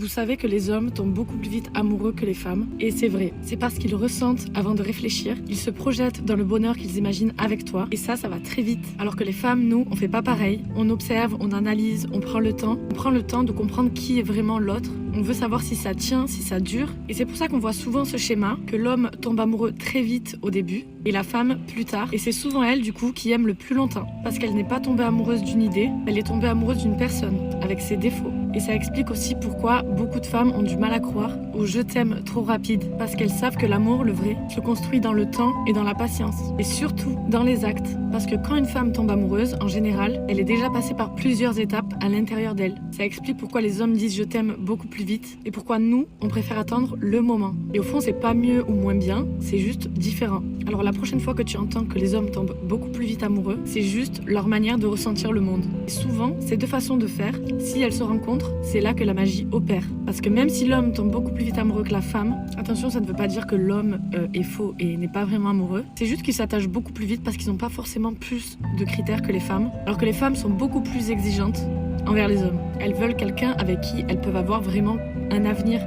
Vous savez que les hommes tombent beaucoup plus vite amoureux que les femmes, et c'est vrai. C'est parce qu'ils ressentent avant de réfléchir, ils se projettent dans le bonheur qu'ils imaginent avec toi, et ça va très vite. Alors que les femmes, nous, on fait pas pareil. On observe, on analyse, on prend le temps de comprendre qui est vraiment l'autre. On veut savoir si ça tient, si ça dure, et c'est pour ça qu'on voit souvent ce schéma, que l'homme tombe amoureux très vite au début, et la femme plus tard, et c'est souvent elle, du coup, qui aime le plus longtemps, parce qu'elle n'est pas tombée amoureuse d'une idée, elle est tombée amoureuse d'une personne, avec ses défauts. Et ça explique aussi pourquoi beaucoup de femmes ont du mal à croire au je t'aime trop rapide, parce qu'elles savent que l'amour, le vrai, se construit dans le temps et dans la patience, et surtout dans les actes, parce que quand une femme tombe amoureuse, en général, elle est déjà passée par plusieurs étapes à l'intérieur d'elle. Ça explique pourquoi les hommes disent je t'aime beaucoup plus vite, et pourquoi nous, on préfère attendre le moment. Et au fond, c'est pas mieux ou moins bien, c'est juste différent. Alors la prochaine fois que tu entends que les hommes tombent beaucoup plus vite amoureux, c'est juste leur manière de ressentir le monde. Et souvent, ces deux façons de faire, si elles se rencontrent, c'est là que la magie opère. Parce que même si l'homme tombe beaucoup plus vite amoureux que la femme, attention, ça ne veut pas dire que l'homme est faux et n'est pas vraiment amoureux. C'est juste qu'ils s'attachent beaucoup plus vite parce qu'ils n'ont pas forcément plus de critères que les femmes, alors que les femmes sont beaucoup plus exigeantes envers les hommes. Elles veulent quelqu'un avec qui elles peuvent avoir vraiment un avenir.